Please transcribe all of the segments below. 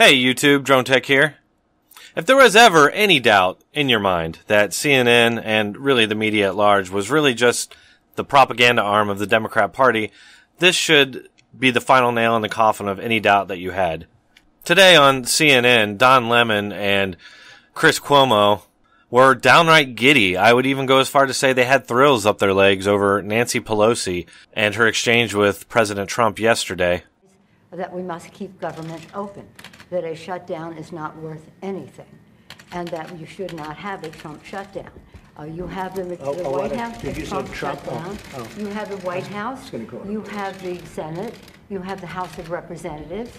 Hey YouTube, Drone Tech here. If there was ever any doubt in your mind that CNN and really the media at large was really just the propaganda arm of the Democrat Party, this should be the final nail in the coffin of any doubt that you had. Today on CNN, Don Lemon and Chris Cuomo were downright giddy. I would even go as far to say they had thrills up their legs over Nancy Pelosi and her exchange with President Trump yesterday. That we must keep government open, that a shutdown is not worth anything, and that you should not have a Trump shutdown. You have the White House, the Trump shutdown. You have the White House, you have the Senate, you have the House of Representatives,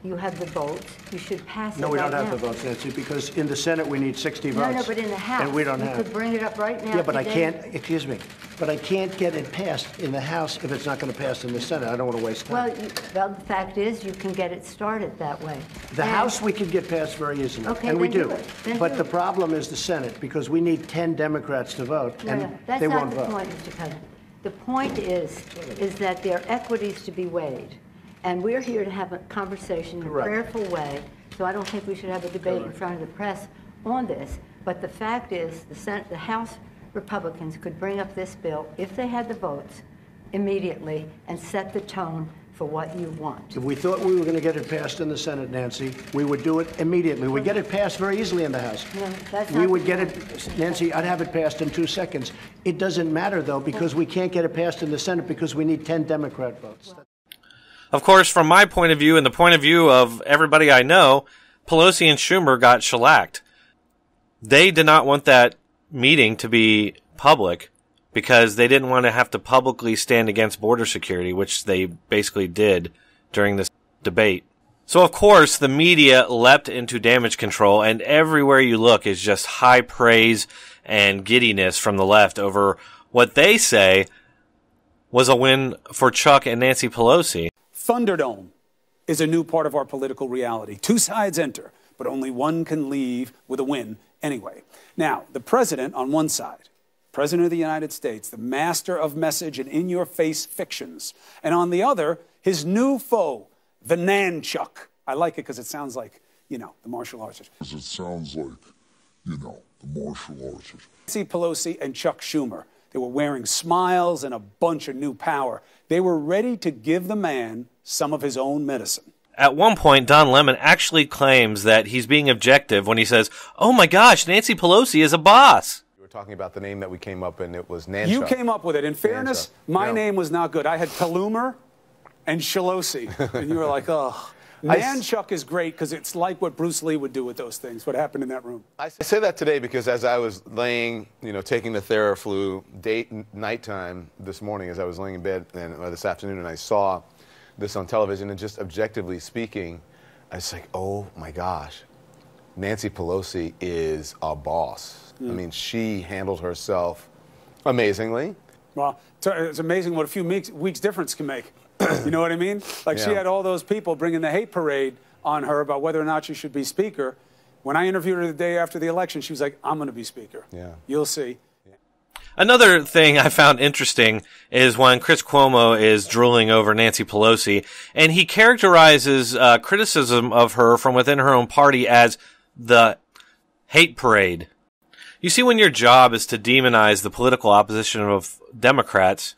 you have the votes. You should pass it right now. No, we don't have the votes, Nancy, because in the Senate we need 60 votes. No, but in the House, and we don't have. You could bring it up right now. Yeah, but I can't, excuse me, but I can't get it passed in the House if it's not going to pass in the Senate. I don't want to waste time. Well, the fact is you can get it started that way. The House we can get passed very easily, okay, and we do. But the problem is the Senate, because we need 10 Democrats to vote, and they won't vote. That's not the point, Mr. President. The point is that there are equities to be weighed. And we're here to have a conversation in a prayerful way, so I don't think we should have a debate in front of the press on this. But the fact is, the House Republicans could bring up this bill, if they had the votes, immediately and set the tone for what you want. If we thought we were going to get it passed in the Senate, Nancy, we would do it immediately. We'd get it passed very easily in the House. No, that's we would get it, Nancy, I'd have it passed in 2 seconds. It doesn't matter, though, because we can't get it passed in the Senate because we need 10 Democrat votes. Of course, from my point of view and the point of view of everybody I know, Pelosi and Schumer got shellacked. They did not want that meeting to be public because they didn't want to have to publicly stand against border security, which they basically did during this debate. So, of course, the media leapt into damage control, and everywhere you look is just high praise and giddiness from the left over what they say was a win for Chuck and Nancy Pelosi. Thunderdome is a new part of our political reality. Two sides enter, but only one can leave with a win anyway. Now, the president on one side, President of the United States, the master of message and in-your-face fictions, and on the other, his new foe, the Nanchuck. I like it because it sounds like, you know, the martial arts. Because it sounds like, you know, the martial arts. Nancy Pelosi and Chuck Schumer. They were wearing smiles and a bunch of new power. They were ready to give the man some of his own medicine. At one point, Don Lemon actually claims that he's being objective when he says, "Oh my gosh, Nancy Pelosi is a boss." We were talking about the name that we came up and it was Nanchuck. You came up with it. In fairness, my name was not good. I had Pelumer and Pelosi. And you were like, oh. Nanchuck is great because it's like what Bruce Lee would do with those things, what happened in that room. I say that today because as I was laying, you know, taking the Theraflu nighttime this morning, as I was laying in bed or this afternoon, and I saw this on television, and just objectively speaking, I was like, oh my gosh, Nancy Pelosi is a boss. I mean, she handled herself amazingly. Well, it's amazing what a few weeks difference can make. You know what I mean? Like, she had all those people bringing the hate parade on her about whether or not she should be speaker. When I interviewed her the day after the election, she was like, I'm going to be speaker. Yeah. You'll see. Another thing I found interesting is when Chris Cuomo is drooling over Nancy Pelosi, and he characterizes criticism of her from within her own party as the hate parade. You see, when your job is to demonize the political opposition of Democrats,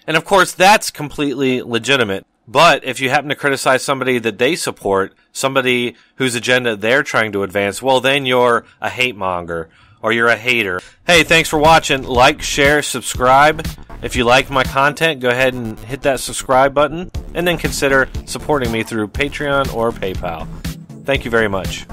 and of course that's completely legitimate, but if you happen to criticize somebody that they support, somebody whose agenda they're trying to advance, well, then you're a hate monger. Or you're a hater. Hey, thanks for watching. Like, share, subscribe. If you like my content, go ahead and hit that subscribe button, and then consider supporting me through Patreon or PayPal. Thank you very much.